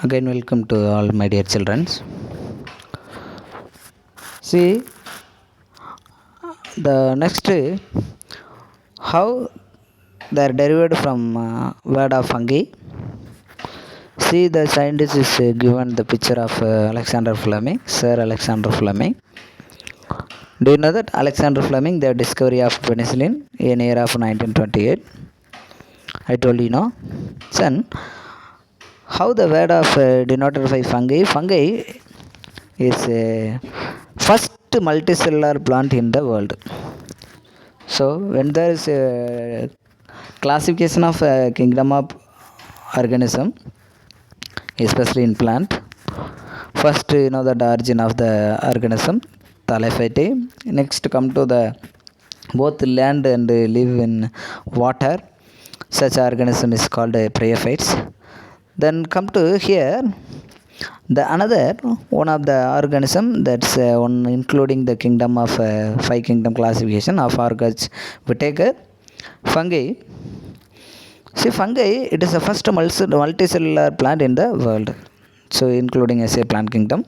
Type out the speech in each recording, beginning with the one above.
Again, welcome to all my dear children. See the next how they are derived from word of fungi. See the scientist is given the picture of Alexander Fleming, Sir Alexander Fleming. Do you know that Alexander Fleming, the discovery of penicillin in year of 1928? I told you, no. Son, how the word of denoted by fungi? Fungi is first multicellular plant in the world. So when there is a classification of kingdom of organism, especially in plant, first you know the origin of the organism, Thallophyte. Next come to the both land and live in water. Such organism is called bryophytes. Then come to here the another one of the organism that's one including the kingdom of five kingdom classification of Argus Whittaker fungi. See fungi, it is the first multicellular plant in the world. So including as a plant kingdom.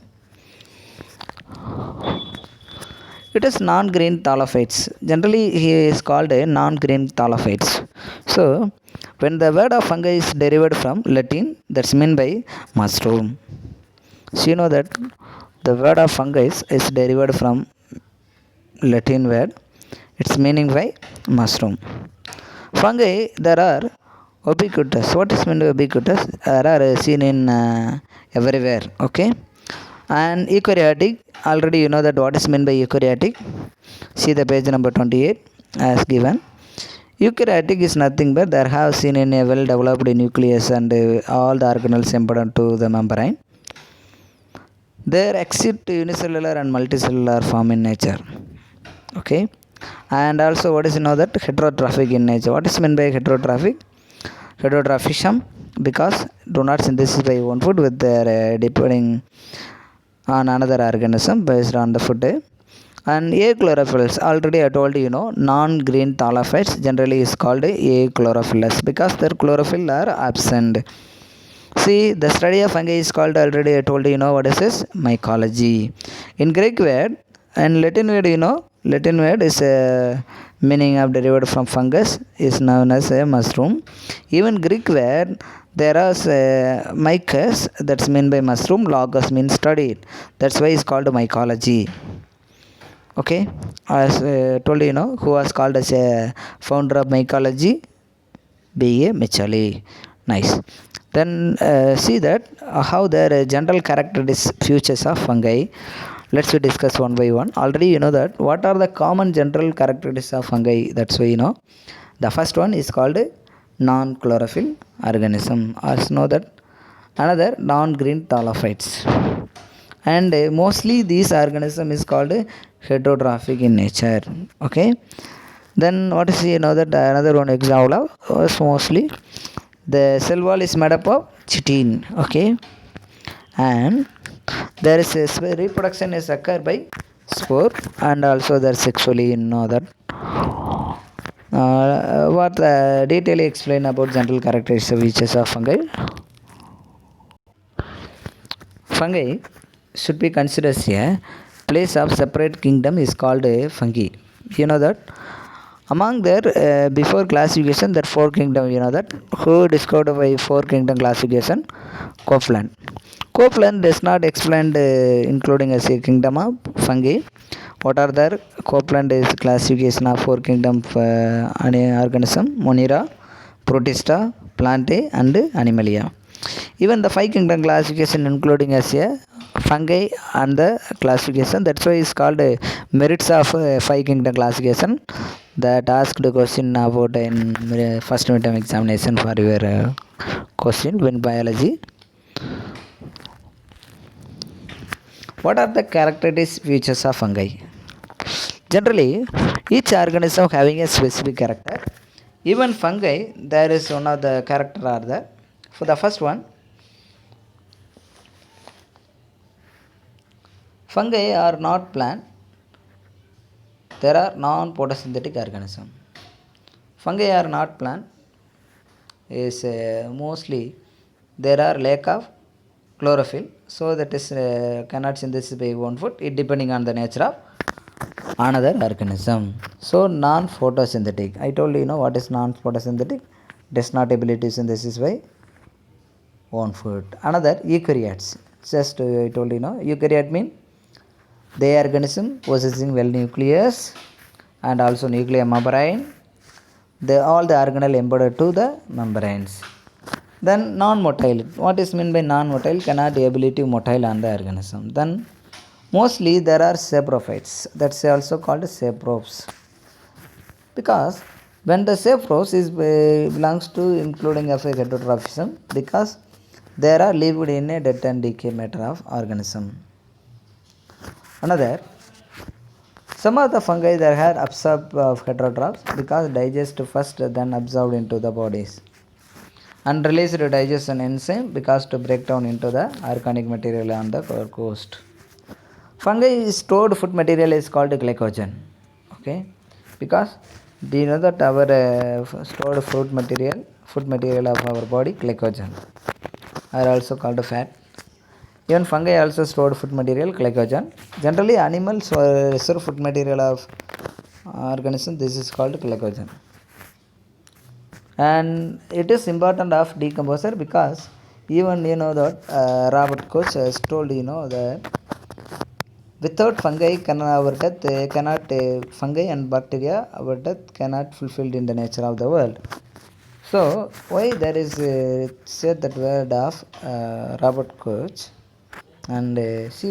It is non-green thallophytes. Generally he is called a non-green thallophytes. So when the word of fungi is derived from Latin, that's meant by mushroom. So you know that the word of fungus is derived from Latin word. Its meaning by mushroom. Fungi there are ubiquitous. What is meant by ubiquitous? There are seen in everywhere. Okay. And eukaryotic. Already you know that what is meant by eukaryotic. See the page number 28 as given. Eukaryotic is nothing but there have seen in a well developed nucleus and all the organelles embedded to the membrane. There exist unicellular and multicellular form in nature. Okay. And also what is you know that heterotrophic in nature. What is meant by heterotrophic? Heterotrophism because do not synthesis by one food with their depending on another organism based on the food. And achlorophyllus, already I told you know, non-green thallophytes generally is called achlorophyllus because their chlorophyll are absent. See, the study of fungi is called, already I told you know what is this? Mycology. In Greek word and Latin word, you know, Latin word is a meaning of derived from fungus is known as a mushroom. Even Greek word, there are mycos, that's meant by mushroom, logos means studied. That's why it's called mycology. Okay, as told you know, who was called as a founder of mycology? B.A. Michelli. Nice. Then see that how their general characteristics features of fungi. Let's discuss one by one. Already you know that what are the common general characteristics of fungi. That's why you know. The first one is called non-chlorophyll organism. Also know that another non-green thallophytes. And mostly these organism is called heterotrophic in nature. Okay. Then what is you know that another one example of mostly the cell wall is made up of chitin. Okay. And there is a reproduction is occur by spore and also there sexually you know that what detail explain about general characteristics features of fungi. Fungi should be considered as a place of separate kingdom is called a fungi. You know that among their before classification that four kingdom you know that who discovered by four kingdom classification? Copeland. Copeland does not explain including as a kingdom of fungi. What are their Copeland is classification of four kingdom organism? Monera, Protista, Plantae and Animalia. Even the five kingdom classification including as a fungi and the classification, that's why it's called merits of five kingdom classification. That asked the question about in first midterm examination for your question in biology. What are the characteristics features of fungi? Generally, each organism having a specific character. Even fungi, there is one of the character are there. For the first one, fungi are not plant. There are non-photosynthetic organisms. Fungi are not plant. Is mostly there are lack of chlorophyll. So that is cannot synthesis by own food. It depending on the nature of another organism. So non-photosynthetic. I told you know what is non-photosynthetic. Does not ability to synthesis by own food. Another eukaryotes. Just I told you know eukaryote mean they organism possessing well nucleus and also nuclear membrane. They all the organelle embedded to the membranes. Then non-motile. What is meant by non-motile? Cannot ability motile on the organism. Then mostly there are saprophytes. That's also called saprophs. Because when the saprophs is belongs to including of a heterotrophism because there are lived in a death and decay matter of organism. Another some of the fungi that have absorbed of heterotrophs because digest first then absorbed into the bodies and released digestion enzyme because to break down into the organic material on the coast. Fungi stored food material is called glycogen. Okay, because do you know that our stored food material of our body glycogen are also called fat. Even fungi also stored food material glycogen. Generally animals reserve food material of organism. This is called glycogen. And it is important of decomposer because even you know that Robert Koch has told you know that without fungi our death cannot fungi and bacteria our death cannot fulfilled in the nature of the world. So why there is said that word of Robert Koch and she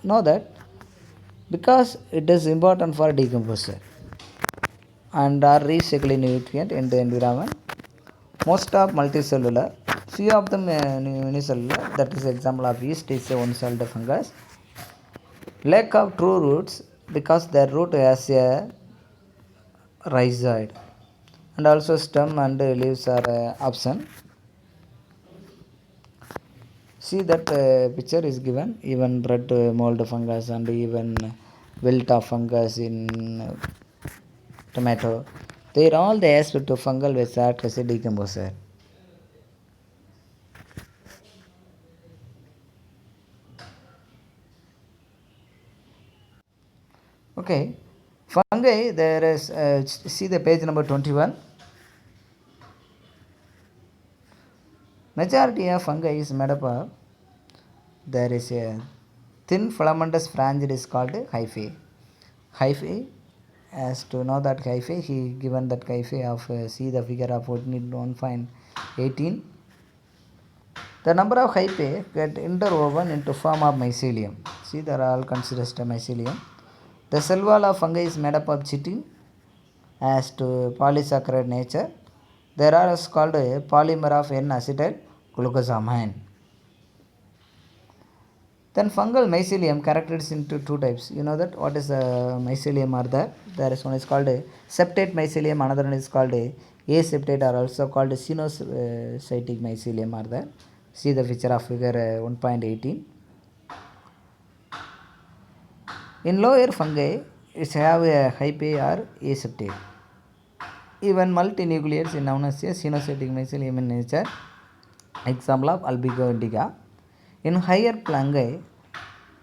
know that because it is important for decomposer and are recycling nutrient in the environment. Most of multicellular, few of them unicellular. That is example of yeast is a one-celled fungus. Lack of true roots because their root has a rhizoid and also stem and leaves are absent. See that picture is given even bread mold fungus and even wilt of fungus in tomato. They are all the aspect of fungal which act as a decomposer. Okay, fungi there is see the page number 21. Majority of fungi is made up of there is a thin filamentous frange is called hyphae. Hyphae, as to know that hyphae, he given that hyphae of see the figure of 1.18. The number of hyphae get interwoven into form of mycelium. See, they are all considered as mycelium. The cell wall of fungi is made up of chitin as to polysaccharide nature. There are called a polymer of N-acetyl glucosamine. Then fungal mycelium characterized into two types. You know that what is the mycelium are there? There is one is called a septate mycelium, another one is called a aseptate or also called a sinusocytic mycelium are there. See the picture of figure 1.18. In lower fungi, it have a hyphae or aseptate. Even multinucleates is known as a sinusocytic mycelium in nature. Example of Albigo indica. In higher fungi,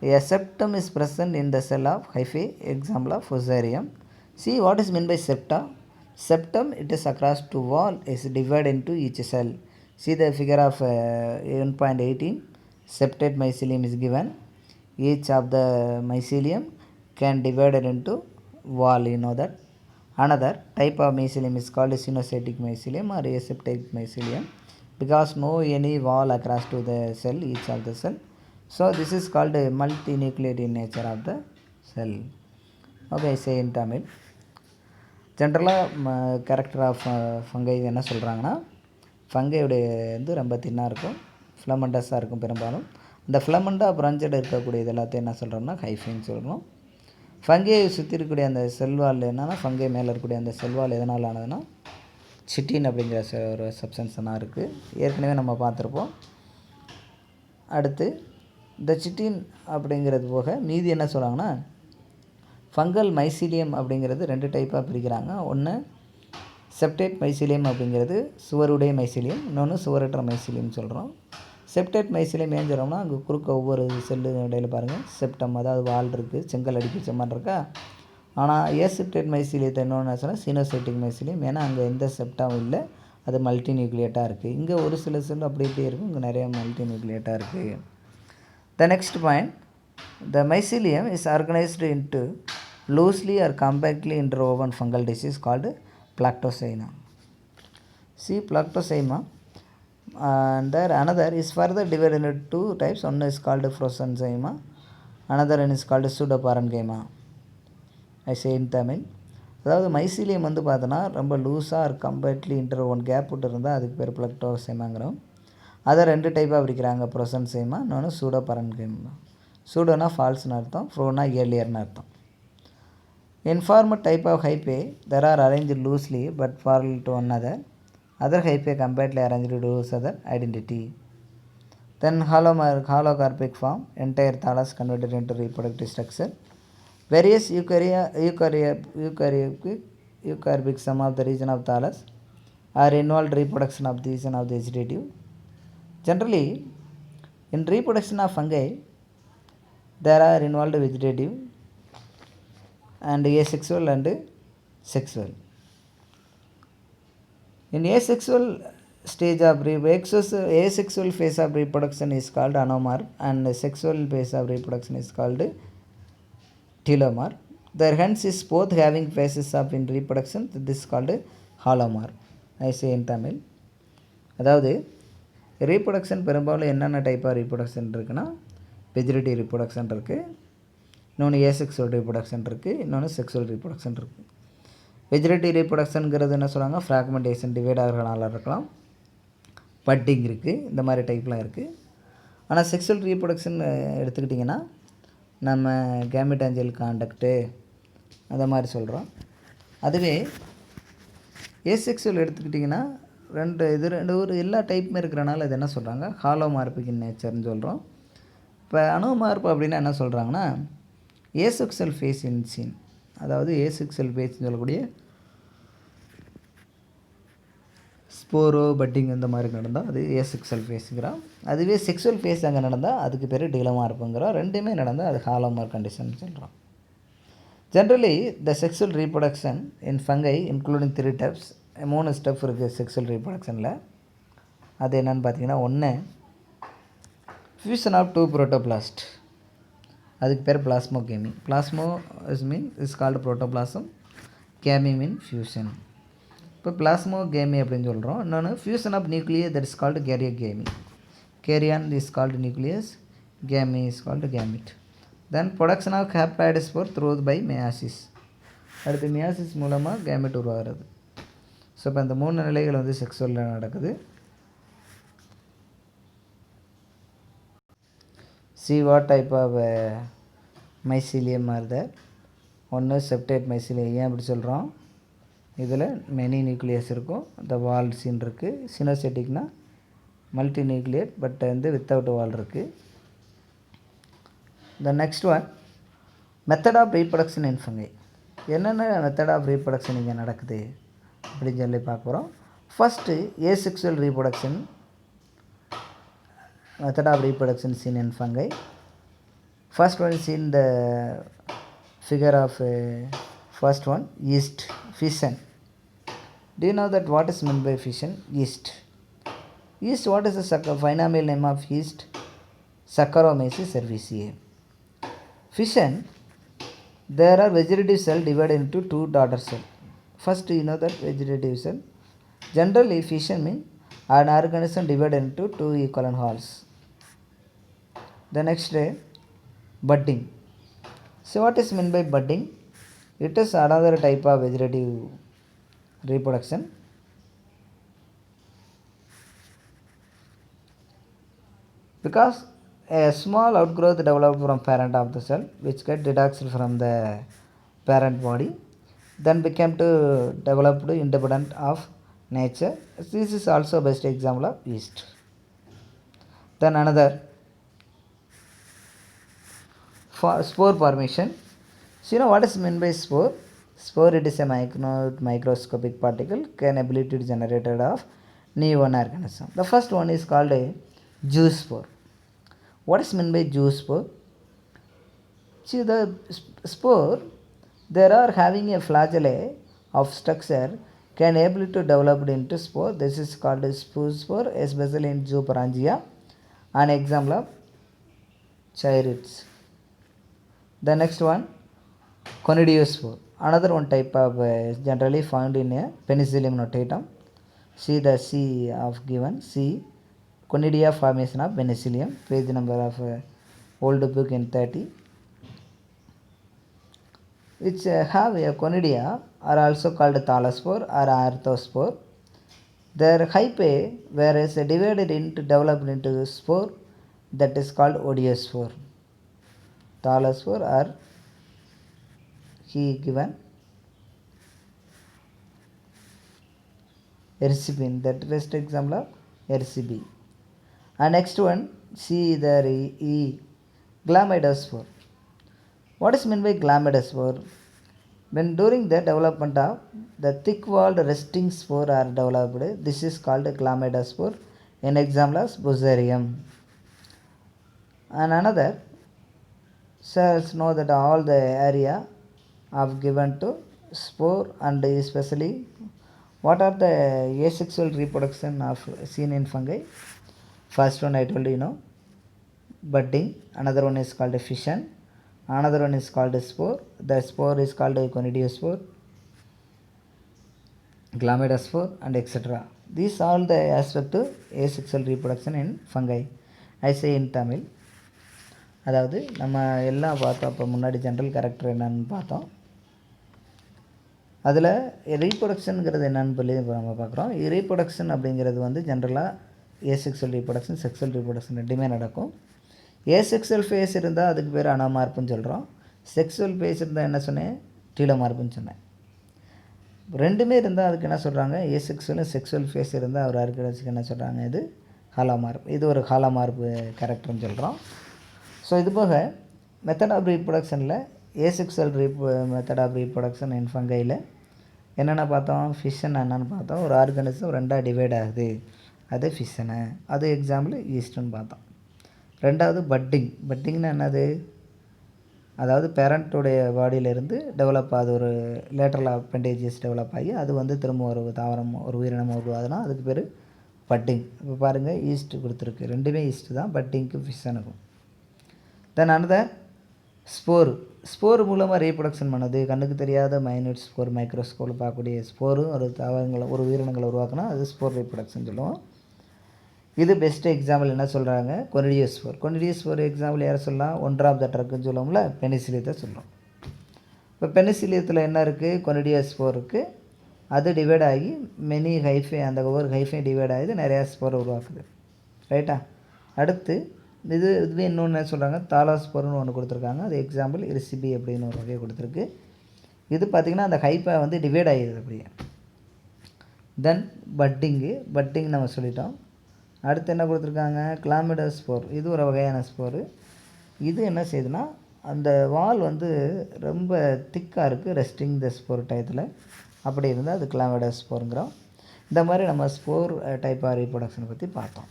a septum is present in the cell of hyphae. Example of Fusarium. See what is meant by septa. Septum it is across to wall is divided into each cell. See the figure of 1.18. Septate mycelium is given. Each of the mycelium can divide it into wall. You know that. Another type of mycelium is called sinusocytic mycelium or aseptate mycelium because no any wall across to the cell each of the cell. So this is called a multinucleate in nature of the cell. Okay, say in Tamil. ஜென்ரலாக character of fungi என்ன சொல்கிறாங்கன்னா ஃபங்கையுடைய வந்து ரொம்ப தின்னாக இருக்கும், ஃபிலமெண்டஸாக இருக்கும் பெரும்பாலும். இந்த ஃபிலமெண்டாக பிரான்ச்சட் இருக்கக்கூடிய இது எல்லாத்தையும் என்ன சொல்கிறோம்னா ஹைஃபைன்னு சொல்கிறோம். ஃபங்கையை சுற்றி இருக்கக்கூடிய அந்த செல்வால் என்னென்னா ஃபங்கை மேலே இருக்கக்கூடிய அந்த செல்வால் எதனால் ஆனதுன்னா சிட்டின் அப்படிங்கிற ஒரு சப்ஸ்டன்ஸ்னால் இருக்குது. ஏற்கனவே நம்ம பார்த்துருப்போம். அடுத்து இந்த சிட்டின் அப்படிங்கிறது போக மீதி என்ன சொல்கிறாங்கன்னா ஃபங்கல் மைசீலியம் அப்படிங்கிறது ரெண்டு டைப்பாக பிரிக்கிறாங்க. ஒன்று செப்டேட் மைசீலியம் அப்படிங்கிறது சுவருடைய மைசீலியம், இன்னொன்று சுவரற்ற மைசீலியம் சொல்கிறோம். செப்டேட் மைசிலியம் ஏன் சொல்கிறோம்னா அங்கே குறுக்க ஒவ்வொரு செல்லு இடையில பாருங்கள் செப்டம், அதாவது வால் இருக்குது, செங்கல் அடிக்க வச்ச மாதிரி இருக்கா. ஆனால் ஏசெப்டேட் மைசிலியத்தை இன்னொன்று சொன்னால் சீனோசைட்டிக் மைசிலியம், ஏன்னா அங்கே எந்த செப்டாவும் இல்லை, அது மல்டி நியூக்ளியேட்டாக இருக்குது. இங்கே ஒரு சில செல் அப்படி இப்படி இருக்கும், இங்கே நிறைய மல்டி நியூக்ளியேட்டாக இருக்குது. The next point, the mycelium is organized into loosely or compactly interwoven fungal disease called Plactocyma. See Plactocyma, and there another is further divided into two types. One is called Frozenzyma, another one is called Pseudoparenchyma. I say in Tamil. அதாவது mycelium வந்து பார்த்தோன்னா ரொம்ப லூஸாக ஒரு கம்பேக்ட்லி one gap விட்டு இருந்தால் அதுக்கு பேர் பிளக்டோசைமாங்கிறோம். அதை ரெண்டு டைப்பாக பிரிக்கிறாங்க, ப்ரொசன்சைமா, இன்னொன்று சூடோபரன்கைமா. சூடோனா ஃபால்ஸ்னு அர்த்தம், ஃப்ரோனா ஏர்லியர்னு அர்த்தம். Informed type of hyphae there are arranged loosely but parallel to one another. Other hyphae compactly arranged to other identity. Then holocarpic form, entire thallus converted into reproductive structure. Various eukaryotic some of the region of thallus are involved reproduction of these and of the vegetative. Generally, in reproduction of fungi, there are involved vegetative and asexual and sexual. In asexual stage of asexual phase of reproduction is called anomorph, and sexual phase of reproduction is called telomorph. There hence is both having phases of in reproduction, this is called holomorph. I say in Tamil. அதாவது reproduction பெரும்பாலும் என்னென்ன type of reproduction இருக்குன்னா, vegetative reproduction இருக்குது, இன்னொன்று asexual reproduction இருக்குது, இன்னொன்று sexual reproduction இருக்குது. Vegetative ரீப்ரொடக்ஷனுங்கிறது என்ன சொல்கிறாங்க, ஃப்ராக்மெண்டேஷன், டிவைட் ஆகிறனால இருக்கலாம், பட்டிங் இருக்குது, இந்த மாதிரி டைப்லாம் இருக்குது. ஆனால் செக்ஸுவல் ரீப்ரொடக்ஷன் எடுத்துக்கிட்டிங்கன்னா நம்ம கேமிட்டாஞ்சல் காண்டக்ட்டு அந்த மாதிரி சொல்கிறோம். அதுவே ஏசெக்சுவல் எடுத்துக்கிட்டிங்கன்னா ரெண்டு ஒரு எல்லா டைப்புமே இருக்கிறனால அது என்ன சொல்கிறாங்க, ஹாலோமார்பிக் இன் நேச்சர்னு சொல்கிறோம். இப்போ அனோமார்ப் அப்படின்னா என்ன சொல்கிறாங்கன்னா, ஏசெக்சுவல் ஃபேஸ் இன் சீன், அதாவது ஏசெக்சுவல் ஃபேஸ்ன்னு சொல்லக்கூடிய ஸ்போரோ பட்டிங் இந்த மாதிரி நடந்தால் அது ஏசெக்சுவல் ஃபேஸுங்கிறோம். அதுவே செக்ஸுவல் ஃபேஸ் அங்கே நடந்தால் அதுக்கு பேர் டீலோமார்ப்புங்கிறோம். ரெண்டுமே நடந்தால் அது ஹாலோமார்ப் கண்டிஷன் சொல்கிறோம். Generally the sexual reproduction in fungi including 3 steps, 3 step இருக்குது செக்ஸுவல் ரீப்ரொடக்ஷனில். அது என்னென்னு பார்த்தீங்கன்னா, ஒன்று ஃபியூஷன் ஆஃப் 2 புரோட்டோபிளாஸ்ட், அதுக்கு பேர் plasmogamy. Plasmo is called protoplasm, gamy mean fusion. இப்போ பிளாஸ்மோகேமி அப்படின்னு சொல்கிறோம். இன்னொன்று fusion of nucleus, that is called karyogamy. Karyon is called nucleus, gamy is called gamete. Then production of haploid spore through by meiosis, அடுத்து meiosis மூலமாக gamete உருவாகிறது. So இப்போ இந்த 3 நிலைகள் வந்து செக்ஸுவலில் நடக்குது. See what type of mycelium are there. ஒன்று septate mycelium. ஏன் அப்படி சொல்கிறோம், இதில் மெனி நியூக்ளியஸ் இருக்கும், இந்த வால் சீன் இருக்குது. சினோசெட்டிக்னா மல்டி நியூக்ளியேட் பட் வந்து வித்தவுட் வால் இருக்குது. The next one, method of reproduction in fungi. என்னென்ன மெத்தட் ஆஃப் ரீப்ரொடக்ஷன் இங்கே நடக்குது அப்படின்னு சொல்லி பார்க்க போகிறோம். First asexual reproduction, method of reproduction seen in fungi. First one is in the figure of first one, yeast fission. Do you know that what is meant by fission? Yeast. Yeast, what is the phenomenal name of yeast? Saccharomyces cerevisiae. Fission, there are vegetative cell divided into 2 daughter cell. First you know that vegetative cell. Generally fission means an organism divided into 2 equivalent halves. The next day, budding. So what is meant by budding? It is another type of vegetative reproduction. Because a small outgrowth developed from parent of the cell, which get detached from the parent body, then became to developed independent of nature. This is also best example of yeast. Then another, spore formation. So you know what is meant by spore? Spore, it is a microscopic particle can ability to generated of new one organism. The first one is called a zoospore. What is meant by zoospore? See, the spore, they are having a flagellae of structure can able to develop into spore. This is called spore, especially in zooporangia. An example of chirids. The next one, conidiospore. Another one type of generally found in a Penicillium notatum. See the C of given C. Conidia formation of Penicillium. Page number of old book in 30. Which have a conidia are also called thalaspore or arthospore. Their hyphae whereas divided into developed into spore, that is called odiospore. Thalaspore or he given Erycipene, that best example of Erycipe. And next one, see there E, Glamidospore. What is meant by Glamidospore? When during the development of the thick-walled resting spore are developed, this is called Glamidospore. An example is Fusarium. And another, cells know that all the area of given to spore and especially what are the asexual reproduction of seen in fungi? First one I told you, budding. Another one is called fission. Another one is called spore. The spore is called conidiospore, glamidospore, and etc. These are all the aspect of asexual reproduction in fungi. I say in Tamil. அதாவது நம்ம எல்லாம் பார்த்தோம். அப்போ முன்னாடி general character என்னன்னு பார்த்தோம். அதில் ரீப்ரொடக்ஷனுங்கிறது என்னன்னு சொல்லி இப்போ நம்ம பார்க்குறோம். ரீப்ரொடக்ஷன் அப்படிங்கிறது வந்து ஜென்ரலாக ஏசெக்சுவல் ரீப்ரொடக்ஷன், செக்ஸுவல் ரீப்ரொடக்ஷன் ரெண்டுமே நடக்கும். ஏசெக்சுவல் ஃபேஸ் இருந்தால் அதுக்கு பேர் அனோமார்ப்புன்னு சொல்கிறோம். செக்ஸுவல் ஃபேஸ் இருந்தால் என்ன சொன்னேன்? டீலோமார்ப்புன்னு சொன்னேன். ரெண்டுமே இருந்தால் அதுக்கு என்ன சொல்கிறாங்க? ஏசெக்சுவலும் செக்ஸுவல் ஃபேஸ் இருந்தால் அவர் ஆர்கிடெக்சருக்கு என்ன சொல்கிறாங்க? இது ஹாலோமார்ப். இது ஒரு ஹாலோமார்ப்பு கேரக்டர்னு சொல்கிறோம். ஸோ இது போக மெத்தட் ஆஃப் ரீப்ரொடக்ஷனில் asexual method of reproduction in ஃபங்கையில் என்னென்ன பார்த்தோம்? ஃபிஷன் என்னென்னு பார்த்தோம். ஒரு ஆர்கானிசம் ரெண்டாக டிவைட் ஆகுது, அது ஃபிஷனு. அது எக்ஸாம்பிள் ஈஸ்ட்டுன்னு பார்த்தோம். ரெண்டாவது பட்டிங். பட்டிங்னா என்னது? அதாவது பேரண்ட்டுடைய பாடியிலேருந்து டெவலப் ஆகுது, ஒரு லேட்டரல் அப்பெண்டேஜஸ் டெவலப் ஆகி அது வந்து திரும்ப ஒரு தாவரம், ஒரு உயிரினம் உருவாதுன்னா அதுக்கு பேர் பட்டிங். இப்போ பாருங்கள், ஈஸ்ட்டு கொடுத்துருக்கு. ரெண்டுமே ஈஸ்ட்டு தான், பட்டிங்க்கும் ஃபிஷனுக்கும். Then another spore. ஸ்போர் மூலமாக ரீப்ரொடக்ஷன் பண்ணது. கண்ணுக்கு தெரியாத மைனூட் ஸ்போர், மைக்ரோஸ்கோப்பில் பார்க்கக்கூடிய ஸ்போரும் ஒரு தாவரங்களை, ஒரு உயிரினங்களை உருவாக்கினா அது ஸ்போர் ரீப்ரொடக்ஷன் சொல்லுவோம். இது பெஸ்ட்டு எக்ஸாம்பிள் என்ன சொல்கிறாங்க? கொனிடியோஸ்போர். கொனிடியோஸ்போர் எக்ஸாம்பிள் யாரை சொல்லலாம்? ஒன் ஆஃப் த ட்ரக்குன்னு சொல்லுவோம்ல, பெனிசிலியத்தை சொல்லுவோம். இப்போ பெனிசிலியத்தில் என்ன இருக்குது? கொனிடியோஸ்போர் இருக்குது. அது டிவைட் ஆகி மெனி ஹைஃபே, அந்த ஒவ்வொரு ஹைஃபே டிவைட் ஆகி நிறையா ஸ்போரை உருவாக்குது. ரைட்டா? அடுத்து இதுவே இன்னொன்று என்ன சொல்கிறாங்க? தாலாஸ்போர்னு ஒன்று கொடுத்துருக்காங்க. அது எக்ஸாம்பிள் எரிசிபி அப்படின்னு ஒரு வகையை கொடுத்துருக்கு. இது பார்த்திங்கன்னா அந்த ஹைப்பை வந்து டிவைட் ஆகிடுது அப்படியே. தென் பட்டிங் நம்ம சொல்லிட்டோம். அடுத்து என்ன கொடுத்துருக்காங்க? கிளாமிடோஸ்போர். இது ஒரு வகையான ஸ்போரு. இது என்ன செய்யுதுன்னா அந்த வால் வந்து ரொம்ப திக்காக இருக்குது ரெஸ்டிங் த ஸ்போர் டயத்தில். அப்படி இருந்தால் அது கிளாமிடோஸ்போருங்கிறோம். இந்த மாதிரி நம்ம ஸ்போர் டைப் ஆஃப் ரீப்ரொடக்ஷனை பற்றி பார்த்தோம்.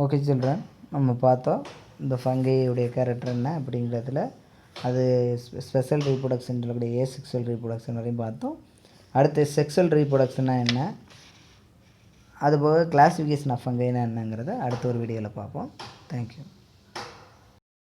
ஓகே சில்ட்ரன், நம்ம பார்த்தோம் இந்த ஃபங்கையுடைய கேரக்டர் என்ன அப்படிங்கிறதுல. அது ஸ்பெஷல் ரீப்ரொடக்ஷன் சொல்லக்கூடிய ஏசெக்சுவல் ரீப்ரொடக்ஷன் வரையும் பார்த்தோம். அடுத்து செக்ஸுவல் ரீப்ரொடக்ஷன்னா என்ன, அதுபோக கிளாஸிஃபிகேஷன் ஆஃப் ஃபங்கைனா என்னங்கிறத அடுத்த ஒரு வீடியோவில் பார்ப்போம். தேங்க்யூ.